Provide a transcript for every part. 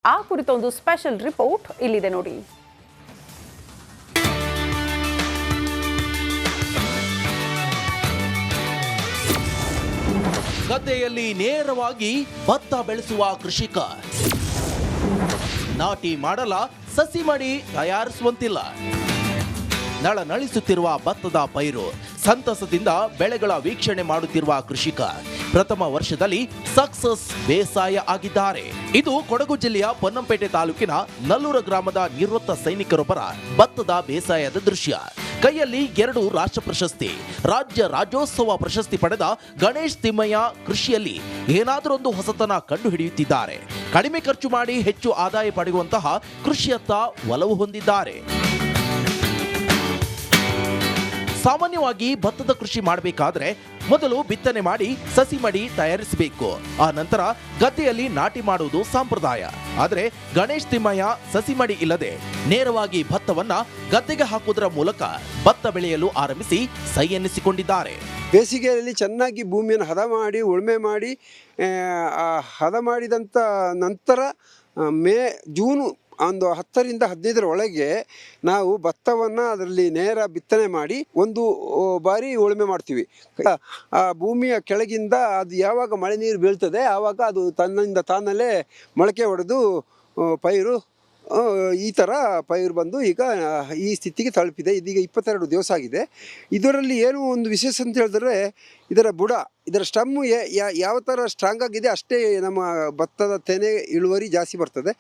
ಆ ಕುರಿತ ಒಂದು ಸ್ಪೆಷಲ್ ರಿಪೋರ್ಟ್ ಇಲ್ಲಿದೆ ನೋಡಿ. ಗದ್ದೆಯಲ್ಲಿ ನೇರವಾಗಿ ಭತ್ತ ಬೆಳೆಸುವ ಕೃಷಿಕ ನಾಟಿ ಮಾಡಲ ಸಸಿ ಮಾಡಿ ತಯಾರಿಸುವಂತಿಲ್ಲ. ನಳನಳಿಸುತ್ತಿರುವ ಭತ್ತದ ಪೈರು, ಸಂತಸದಿಂದ ಬೆಳೆಗಳ ವೀಕ್ಷಣೆ ಮಾಡುತ್ತಿರುವ ಕೃಷಿಕ ಪ್ರಥಮ ವರ್ಷದಲ್ಲಿ ಸಕ್ಸಸ್ ಬೇಸಾಯ ಆಗಿದ್ದಾರೆ. ಇದು ಕೊಡಗು ಜಿಲ್ಲೆಯ ಪೊನ್ನಂಪೇಟೆ ತಾಲೂಕಿನ ನಲ್ಲೂರ ಗ್ರಾಮದ ನಿವೃತ್ತ ಸೈನಿಕರೊಬ್ಬರ ಭತ್ತದ ಬೇಸಾಯದ ದೃಶ್ಯ. ಕೈಯಲ್ಲಿ 2 ರಾಷ್ಟ್ರ ಪ್ರಶಸ್ತಿ, ರಾಜ್ಯ ರಾಜ್ಯೋತ್ಸವ ಪ್ರಶಸ್ತಿ ಪಡೆದ ಗಣೇಶ್ ತಿಮ್ಮಯ್ಯ ಕೃಷಿಯಲ್ಲಿ ಏನಾದರೊಂದು ಹೊಸತನ ಕಂಡು ಹಿಡಿಯುತ್ತಿದ್ದಾರೆ. ಕಡಿಮೆ ಖರ್ಚು ಮಾಡಿ ಹೆಚ್ಚು ಆದಾಯ ಪಡೆಯುವಂತಹ ಕೃಷಿಯತ್ತ ಒಲವು ಹೊಂದಿದ್ದಾರೆ. ಸಾಮಾನ್ಯವಾಗಿ ಭತ್ತದ ಕೃಷಿ ಮಾಡಬೇಕಾದ್ರೆ ಮೊದಲು ಬಿತ್ತನೆ ಮಾಡಿ ಸಸಿ ಮಡಿ ತಯಾರಿಸಬೇಕು. ಆ ನಂತರ ಗದ್ದೆಯಲ್ಲಿ ನಾಟಿ ಮಾಡುವುದು ಸಂಪ್ರದಾಯ. ಆದರೆ ಗಣೇಶ್ ತಿಮ್ಮಯ್ಯ ಸಸಿ ಮಡಿ ಇಲ್ಲದೆ ನೇರವಾಗಿ ಭತ್ತವನ್ನ ಗದ್ದೆಗೆ ಹಾಕುವುದರ ಮೂಲಕ ಭತ್ತ ಬೆಳೆಯಲು ಆರಂಭಿಸಿ ಸೈ ಎನ್ನಿಸಿಕೊಂಡಿದ್ದಾರೆ. ಬೇಸಿಗೆಯಲ್ಲಿ ಚೆನ್ನಾಗಿ ಭೂಮಿಯನ್ನು ಹದ ಮಾಡಿ ಉಳುಮೆ ಮಾಡಿ ಹದ ಮಾಡಿದಂಥ ನಂತರ ಜೂನು ಒಂದು 10ರಿಂದ 15ರ ಒಳಗೆ ನಾವು ಭತ್ತವನ್ನು ಅದರಲ್ಲಿ ನೇರ ಬಿತ್ತನೆ ಮಾಡಿ ಒಂದು ಬಾರಿ ಉಳುಮೆ ಮಾಡ್ತೀವಿ. ಆ ಭೂಮಿಯ ಕೆಳಗಿಂದ ಅದು ಯಾವಾಗ ಮಳೆ ನೀರು ಬೀಳ್ತದೆ ಆವಾಗ ಅದು ತನ್ನಿಂದ ತಾನಲ್ಲೇ ಮೊಳಕೆ ಹೊಡೆದು ಪೈರು ಈ ಥರ ಪೈರು ಬಂದು ಈಗ ಈ ಸ್ಥಿತಿಗೆ ತಲುಪಿದೆ. ಇದೀಗ 22 ದಿವಸ ಆಗಿದೆ. ಇದರಲ್ಲಿ ಏನು ಒಂದು ವಿಶೇಷ ಅಂತ ಹೇಳಿದ್ರೆ ಇದರ ಬುಡ, ಇದರ ಸ್ಟಮ್ಮು ಯಾವ ಥರ ಸ್ಟ್ರಾಂಗ್ ಆಗಿದೆ ಅಷ್ಟೇ ನಮ್ಮ ಭತ್ತದ ತೆನೆ ಇಳುವರಿ ಜಾಸ್ತಿ ಬರ್ತದೆ.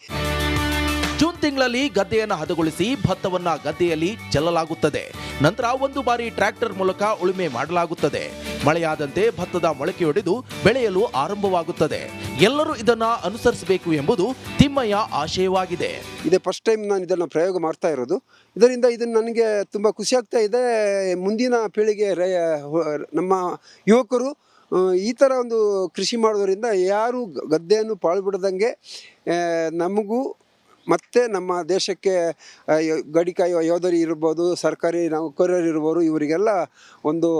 ಜೂನ್ ತಿಂಗಳಲ್ಲಿ ಗದ್ದೆಯನ್ನು ಹದಗೊಳಿಸಿ ಭತ್ತವನ್ನ ಗದ್ದೆಯಲ್ಲಿ ಚೆಲ್ಲಲಾಗುತ್ತದೆ. ನಂತರ ಒಂದು ಬಾರಿ ಟ್ರ್ಯಾಕ್ಟರ್ ಮೂಲಕ ಉಳುಮೆ ಮಾಡಲಾಗುತ್ತದೆ. ಮಳೆಯಾದಂತೆ ಭತ್ತದ ಮೊಳಕೆಯೊಡೆದು ಬೆಳೆಯಲು ಆರಂಭವಾಗುತ್ತದೆ. ಎಲ್ಲರೂ ಇದನ್ನ ಅನುಸರಿಸಬೇಕು ಎಂಬುದು ತಿಮ್ಮಯ್ಯ ಆಶಯವಾಗಿದೆ. ಇದೇ ಫಸ್ಟ್ ಟೈಮ್ ನಾನು ಇದನ್ನು ಪ್ರಯೋಗ ಮಾಡ್ತಾ ಇರೋದು. ಇದರಿಂದ ಇದನ್ನು ನನಗೆ ತುಂಬ ಖುಷಿ ಆಗ್ತಾ ಇದೆ. ಮುಂದಿನ ಪೀಳಿಗೆ ನಮ್ಮ ಯುವಕರು ಈ ಥರ ಒಂದು ಕೃಷಿ ಮಾಡೋದರಿಂದ ಯಾರು ಗದ್ದೆಯನ್ನು ಪಾಳು ಬಿಡದಂಗೆ ನಮಗೂ ಮತ್ತು ನಮ್ಮ ದೇಶಕ್ಕೆ ಗಡಿ ಕಾಯುವ ಯೋಧರು ಇರ್ಬೋದು, ಸರ್ಕಾರಿ ನೌಕರರು ಇರ್ಬೋದು, ಇವರಿಗೆಲ್ಲ ಒಂದು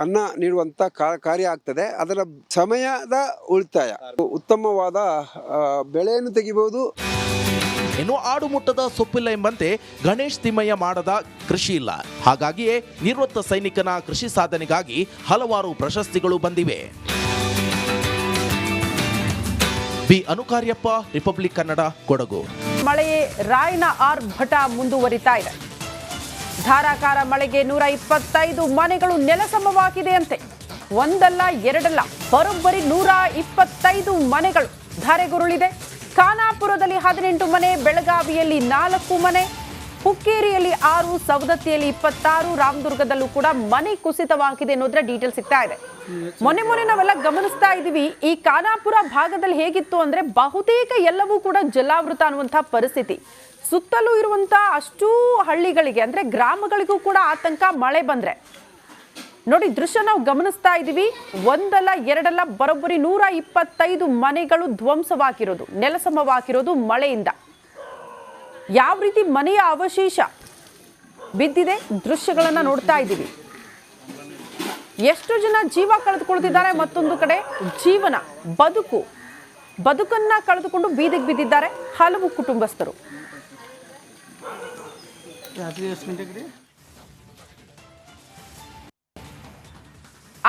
ಅನ್ನ ನೀಡುವಂಥ ಕಾರ್ಯ ಆಗ್ತದೆ. ಅದರ ಸಮಯದ ಉಳಿತಾಯ, ಉತ್ತಮವಾದ ಬೆಳೆಯನ್ನು ತೆಗಿಬೋದು. ಇನ್ನು ಆಡು ಮುಟ್ಟದ ಸೊಪ್ಪಿಲ್ಲ ಎಂಬಂತೆ ಗಣೇಶ್ ತಿಮ್ಮಯ್ಯ ಮಾಡದ ಕೃಷಿ ಇಲ್ಲ. ಹಾಗಾಗಿಯೇ ನಿವೃತ್ತ ಸೈನಿಕನ ಕೃಷಿ ಸಾಧನೆಗಾಗಿ ಹಲವಾರು ಪ್ರಶಸ್ತಿಗಳು ಬಂದಿವೆ. B Anukaryappa, Republic Kannada, Kodagu. ಮಳೆಯೇ ರಾಯನ ಆರ್ಭಟ ಮುಂದುವರಿತಾ ಇದೆ. ಧಾರಾಕಾರ ಮಳೆಗೆ 125 ಮನೆಗಳು ನೆಲಸಮವಾಗಿದೆಯಂತೆ. ಒಂದಲ್ಲ ಎರಡಲ್ಲ, ಬರೋಬ್ಬರಿ 125 ಮನೆಗಳು ಧಾರೆಗುರುಳಿದೆ. ಖಾನಾಪುರದಲ್ಲಿ 18 ಮನೆ, ಬೆಳಗಾವಿಯಲ್ಲಿ 4 ಮನೆ, ಹುಕ್ಕೇರಿಯಲ್ಲಿ 6, ಸವದತ್ತಿಯಲ್ಲಿ 26, ರಾಮದುರ್ಗದಲ್ಲೂ ಕೂಡ ಮನೆ ಕುಸಿತವಾಗಿದೆ ಅನ್ನೋದ್ರ ಡೀಟೇಲ್ ಸಿಗ್ತಾ ಇದೆ. ಮೊನ್ನೆ ನಾವೆಲ್ಲ ಗಮನಿಸ್ತಾ ಇದೀವಿ. ಈ ಖಾನಾಪುರ ಭಾಗದಲ್ಲಿ ಹೇಗಿತ್ತು ಅಂದ್ರೆ ಬಹುತೇಕ ಎಲ್ಲವೂ ಕೂಡ ಜಲಾವೃತ ಅನ್ನುವಂತಹ ಪರಿಸ್ಥಿತಿ. ಸುತ್ತಲೂ ಇರುವಂತಹ ಅಷ್ಟೂ ಹಳ್ಳಿಗಳಿಗೆ ಅಂದ್ರೆ ಗ್ರಾಮಗಳಿಗೂ ಕೂಡ ಆತಂಕ ಮಳೆ ಬಂದ್ರೆ. ನೋಡಿ ದೃಶ್ಯ ನಾವು ಗಮನಿಸ್ತಾ ಇದೀವಿ. ಒಂದಲ್ಲ ಎರಡಲ್ಲ, ಬರೋಬ್ಬರಿ 125 ಮನೆಗಳು ಧ್ವಂಸವಾಗಿರೋದು, ನೆಲಸಮವಾಗಿರೋದು ಮಳೆಯಿಂದ. ಯಾವ ರೀತಿ ಮನೆಯ ಅವಶೇಷ ಬಿದ್ದಿದೆ ದೃಶ್ಯಗಳನ್ನ ನೋಡ್ತಾ ಇದ್ದೀವಿ. ಎಷ್ಟು ಜನ ಜೀವ ಕಳೆದುಕೊಳ್ತಿದ್ದಾರೆ, ಮತ್ತೊಂದು ಕಡೆ ಜೀವನ ಬದುಕನ್ನ ಕಳೆದುಕೊಂಡು ಬೀದಿಗೆ ಬಿದ್ದಿದ್ದಾರೆ ಹಲವು ಕುಟುಂಬಸ್ಥರು.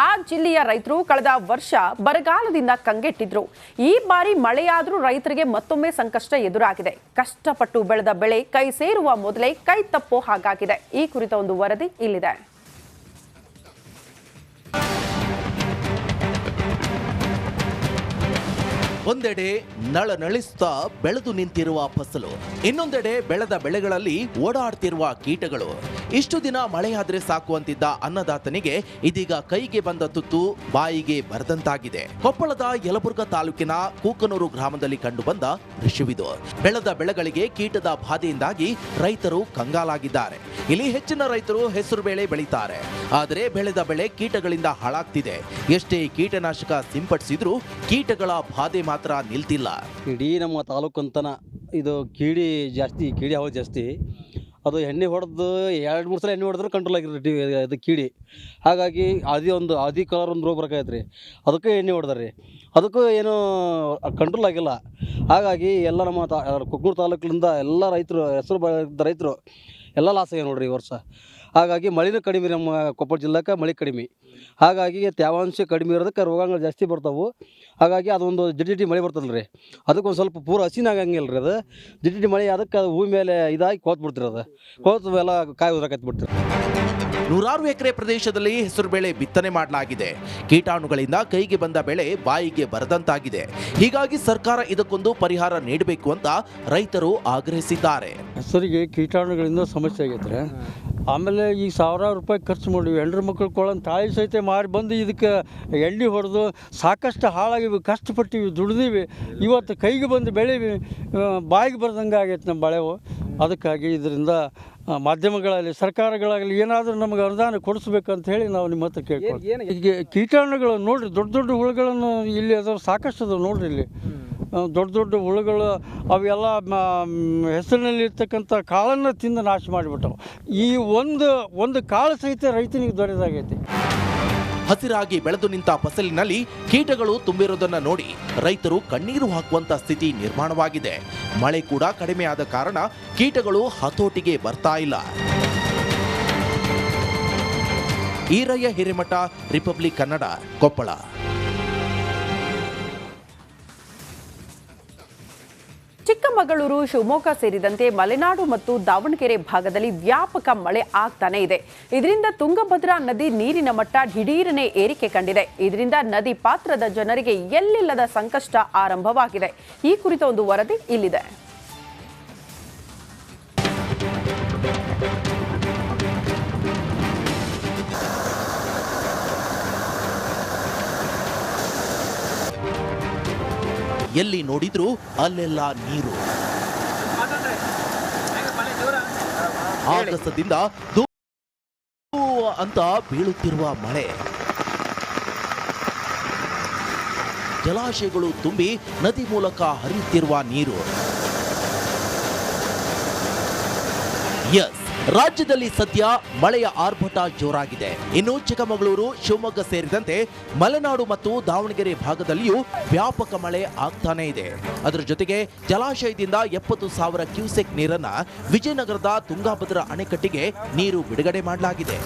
ಆ ಜಿಲ್ಲೆಯ ರೈತರು ಕಳೆದ ವರ್ಷ ಬರಗಾಲದಿಂದ ಕಂಗೆಟ್ಟಿದ್ರು. ಈ ಬಾರಿ ಮಳೆಯಾದ್ರೂ ರೈತರಿಗೆ ಮತ್ತೊಮ್ಮೆ ಸಂಕಷ್ಟ ಎದುರಾಗಿದೆ. ಕಷ್ಟಪಟ್ಟು ಬೆಳೆದ ಬೆಳೆ ಕೈ ಸೇರುವ ಮೊದಲೇ ಕೈ ತಪ್ಪೋ ಹಾಗಾಗಿದೆ. ಈ ಕುರಿತ ಒಂದು ವರದಿ ಇಲ್ಲಿದೆ. ಒಂದೆಡೆ ನಳನಳಿಸುತ್ತಾ ಬೆಳೆದು ನಿಂತಿರುವ ಫಸಲು, ಇನ್ನೊಂದೆಡೆ ಬೆಳೆದ ಬೆಳೆಗಳಲ್ಲಿ ಓಡಾಡ್ತಿರುವ ಕೀಟಗಳು. ಇಷ್ಟು ದಿನ ಮಳೆಯಾದ್ರೆ ಸಾಕು ಅಂತಿದ್ದ ಅನ್ನದಾತನಿಗೆ ಇದೀಗ ಕೈಗೆ ಬಂದ ತುತ್ತು ಬಾಯಿಗೆ ಬರದಂತಾಗಿದೆ. ಕೊಪ್ಪಳದ ಯಲಬುರ್ಗಾ ತಾಲೂಕಿನ ಕೂಕನೂರು ಗ್ರಾಮದಲ್ಲಿ ಕಂಡುಬಂದ ದೃಶ್ಯವಿದು. ಬೆಳೆದ ಬೆಳೆಗಳಿಗೆ ಕೀಟದ ಬಾಧೆಯಿಂದಾಗಿ ರೈತರು ಕಂಗಾಲಾಗಿದ್ದಾರೆ. ಇಲ್ಲಿ ಹೆಚ್ಚಿನ ರೈತರು ಹೆಸರು ಬೇಳೆ ಬೆಳೀತಾರೆ. ಆದರೆ ಬೆಳೆದ ಬೆಳೆ ಕೀಟಗಳಿಂದ ಹಾಳಾಗ್ತಿದೆ. ಎಷ್ಟೇ ಕೀಟನಾಶಕ ಸಿಂಪಡಿಸಿದ್ರೂ ಕೀಟಗಳ ಬಾಧೆ ಮಾತ್ರ ನಿಲ್ತಿಲ್ಲ. ಇಡೀ ನಮ್ಮ ತಾಲೂಕು ಅಂತನ ಇದು ಕೀಡಿ ಹಾವಳಿ ಜಾಸ್ತಿ. ಅದು ಎಣ್ಣೆ ಹೊಡೆದು 2-3 ಸಲ ಎಣ್ಣೆ ಹೊಡೆದ್ರೆ ಕಂಟ್ರೋಲ್ ಆಗಿರ್ತೈತಿ ಅದು ಕೀಡಿ. ಹಾಗಾಗಿ ಆದಿ ಕಲರ್ ಒಂದು ರೋಗ ಬರಕೈತೆ ರೀ, ಅದಕ್ಕೆ ಎಣ್ಣೆ ಹೊಡೆದಾರೆ ರೀ, ಅದಕ್ಕೂ ಏನೂ ಕಂಟ್ರೋಲ್ ಆಗಿಲ್ಲ. ಹಾಗಾಗಿ ಎಲ್ಲ ನಮ್ಮ ಕುಕ್ನೂರು ತಾಲೂಕಿನಿಂದ ಎಲ್ಲ ರೈತರು, ಹೆಸರು ರೈತರು ಎಲ್ಲ ಲಾಸ್ ಆಗ್ಯಾವ ನೋಡ್ರಿ ಈ ವರ್ಷ. ಹಾಗಾಗಿ ಮಳೆನೂ ಕಡಿಮೆ, ನಮ್ಮ ಕೊಪ್ಪಳ ಜಿಲ್ಲೆಗೆ ಮಳೆ ಕಡಿಮೆ. ಹಾಗಾಗಿ ತೇವಾಂಶ ಕಡಿಮೆ ಇರೋದಕ್ಕೆ ರೋಗಗಳು ಜಾಸ್ತಿ ಬರ್ತಾವೆ. ಹಾಗಾಗಿ ಅದೊಂದು ಜಿಟಿ ಮಳೆ ಬರ್ತದಲ್ಲ ರೀ, ಅದಕ್ಕೊಂದು ಸ್ವಲ್ಪ ಪೂರ ಹಸಿನ ಆಗಂಗಿಲ್ಲ ರೀ. ಅದು ಜಿಟಿ ಮಳೆ ಅದಕ್ಕೆ ಅದು ಹೂವಿ ಮೇಲೆ ಇದಾಗಿ ಕೋತ್ಬಿಡ್ತೀರಿ, ಅದು ಕೋತು ಎಲ್ಲ ಕಾಯಿ ಉದ್ರಾಕೈತೆ ಬಿಡ್ತೀರಿ. ನೂರಾರು ಎಕರೆ ಪ್ರದೇಶದಲ್ಲಿ ಹೆಸರುಬೇಳೆ ಬಿತ್ತನೆ ಮಾಡಲಾಗಿದೆ. ಕೀಟಾಣುಗಳಿಂದ ಕೈಗೆ ಬಂದ ಬೆಳೆ ಬಾಯಿಗೆ ಬರದಂತಾಗಿದೆ. ಹೀಗಾಗಿ ಸರ್ಕಾರ ಇದಕ್ಕೊಂದು ಪರಿಹಾರ ನೀಡಬೇಕು ಅಂತ ರೈತರು ಆಗ್ರಹಿಸಿದ್ದಾರೆ. ಹೆಸರಿಗೆ ಕೀಟಾಣುಗಳಿಂದ ಸಮಸ್ಯೆ ಆಗೈತೆ. ಆಮೇಲೆ ಈಗ ಸಾವಿರಾರು ರೂಪಾಯಿ ಖರ್ಚು ಮಾಡಿವಿ, ಹೆಂಡ್ರ ಮಕ್ಕಳು ಕೊಳ್ಳೋದು ತಾಳಿ ಸಹಿತ ಮಾರಿ ಬಂದು ಇದಕ್ಕೆ ಎಣ್ಣೆ ಹೊಡೆದು ಸಾಕಷ್ಟು ಹಾಳಾಗಿವಿ, ಕಷ್ಟಪಟ್ಟಿವಿ, ದುಡ್ದೀವಿ. ಇವತ್ತು ಕೈಗೆ ಬಂದು ಬೆಳೆ ಬಾಯಿಗೆ ಬರ್ದಂಗೆ ಆಗೈತೆ ನಮ್ಮ ಬೆಳೆವು. ಅದಕ್ಕಾಗಿ ಇದರಿಂದ ಮಾಧ್ಯಮಗಳಲ್ಲಿ, ಸರ್ಕಾರಗಳಾಗಲಿ ಏನಾದರೂ ನಮಗೆ ಅನುದಾನ ಕೊಡಿಸ್ಬೇಕಂತ ಹೇಳಿ ನಾವು ನಿಮ್ಮ ಹತ್ರ ಕೇಳ್ಕೊಳ್ತೀವಿ. ಈಗ ಕೀಟಾಣುಗಳು ನೋಡಿರಿ, ದೊಡ್ಡ ದೊಡ್ಡ ಹುಳುಗಳನ್ನು ಇಲ್ಲಿ ಅದಾವ, ಸಾಕಷ್ಟು ಅದಾವೆ ನೋಡಿರಿ. ಇಲ್ಲಿ ದೊಡ್ಡ ದೊಡ್ಡ ಹುಳುಗಳು ಅವೆಲ್ಲ ಹೆಸರಿನಲ್ಲಿ ಇರ್ತಕ್ಕಂಥ ಕಾಳನ್ನು ತಿಂದು ನಾಶ ಮಾಡಿಬಿಟ್ಟವು. ಈ ಒಂದು ಕಾಳು ಸಹಿತ ರೈತನಿಗೆ ದೊರೆದಾಗೈತಿ. ಹಸಿರಾಗಿ ಬೆಳೆದು ನಿಂತ ಫಸಲಿನಲ್ಲಿ ಕೀಟಗಳು ತುಂಬಿರುವುದನ್ನು ನೋಡಿ ರೈತರು ಕಣ್ಣೀರು ಹಾಕುವಂತ ಸ್ಥಿತಿ ನಿರ್ಮಾಣವಾಗಿದೆ. ಮಳೆ ಕೂಡ ಕಡಿಮೆ ಆದ ಕಾರಣ ಕೀಟಗಳು ಹತೋಟಿಗೆ ಬರ್ತಾ ಇಲ್ಲ. ಈರಯ್ಯ ಹಿರೇಮಠ, ರಿಪಬ್ಲಿಕ್ ಕನ್ನಡ, ಕೊಪ್ಪಳ. ಚಿಕ್ಕಮಗಳೂರು, ಶಿವಮೊಗ್ಗ ಸೇರಿದಂತೆ ಮಲೆನಾಡು ಮತ್ತು ದಾವಣಗೆರೆ ಭಾಗದಲ್ಲಿ ವ್ಯಾಪಕ ಮಳೆ ಆಗ್ತಾನೆ ಇದೆ. ಇದರಿಂದ ತುಂಗಭದ್ರಾ ನದಿ ನೀರಿನ ಮಟ್ಟ ದಿಢೀರನೆ ಏರಿಕೆ ಕಂಡಿದೆ. ಇದರಿಂದ ನದಿ ಪಾತ್ರದ ಜನರಿಗೆ ಎಲ್ಲಿಲ್ಲದ ಸಂಕಷ್ಟ ಆರಂಭವಾಗಿದೆ. ಈ ಕುರಿತ ಒಂದು ವರದಿ ಇಲ್ಲಿದೆ. ಎಲ್ಲಿ ನೋಡಿದ್ರೂ ಅಲ್ಲೆಲ್ಲ ನೀರು. ಆಗಸದಿಂದ ಅಂತ ಬೀಳುತ್ತಿರುವ ಮಳೆ, ಜಲಾಶಯಗಳು ತುಂಬಿ ನದಿ ಮೂಲಕ ಹರಿಯುತ್ತಿರುವ ನೀರು. ಎಸ್, ರಾಜ್ಯದಲ್ಲಿ ಸದ್ಯ ಮಳೆಯ ಆರ್ಭಟ ಜೋರಾಗಿದೆ. ಇನ್ನು ಚಿಕ್ಕಮಗಳೂರು, ಶಿವಮೊಗ್ಗ ಸೇರಿದಂತೆ ಮಲೆನಾಡು ಮತ್ತು ದಾವಣಗೆರೆ ಭಾಗದಲ್ಲಿಯೂ ವ್ಯಾಪಕ ಮಳೆ ಆಗ್ತಾನೆ ಇದೆ. ಅದರ ಜೊತೆಗೆ ಜಲಾಶಯದಿಂದ 70,000 ಕ್ಯೂಸೆಕ್ ನೀರನ್ನ ವಿಜಯನಗರದ ತುಂಗಭದ್ರಾ ಅಣೆಕಟ್ಟಿಗೆ ನೀರು ಬಿಡುಗಡೆ ಮಾಡಲಾಗಿದೆ.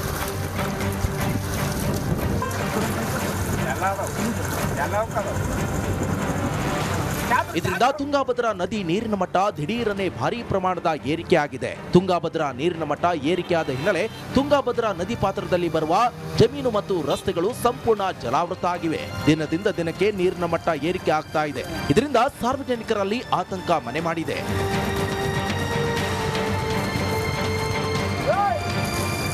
ಇದರಿಂದ ತುಂಗಭದ್ರಾ ನದಿ ನೀರಿನ ಮಟ್ಟ ದಿಢೀರನೆ ಭಾರೀ ಪ್ರಮಾಣದ ಏರಿಕೆ ಆಗಿದೆ. ತುಂಗಭದ್ರಾ ನೀರಿನ ಮಟ್ಟ ಏರಿಕೆಯಾದ ಹಿನ್ನೆಲೆ ತುಂಗಭದ್ರಾ ನದಿ ಪಾತ್ರದಲ್ಲಿ ಬರುವ ಜಮೀನು ಮತ್ತು ರಸ್ತೆಗಳು ಸಂಪೂರ್ಣ ಜಲಾವೃತ ಆಗಿವೆ. ದಿನದಿಂದ ದಿನಕ್ಕೆ ನೀರಿನ ಮಟ್ಟ ಏರಿಕೆ ಆಗ್ತಾ ಇದೆ. ಇದರಿಂದ ಸಾರ್ವಜನಿಕರಲ್ಲಿ ಆತಂಕ ಮನೆ ಮಾಡಿದೆ.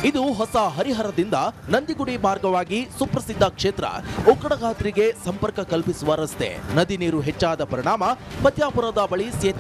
ಇದು ಹೊಸ ಹರಿಹರದಿಂದ ನಂದಿಗುಡಿ ಮಾರ್ಗವಾಗಿ ಸುಪ್ರಸಿದ್ಧ ಕ್ಷೇತ್ರ ಉಕ್ಕಡಗಾತ್ರಿಗೆ ಸಂಪರ್ಕ ಕಲ್ಪಿಸುವ ರಸ್ತೆ. ನದಿ ನೀರು ಹೆಚ್ಚಾದ ಪರಿಣಾಮ ಮಧ್ಯಾಪುರದ ಬಳಿ ಸೇತುವೆ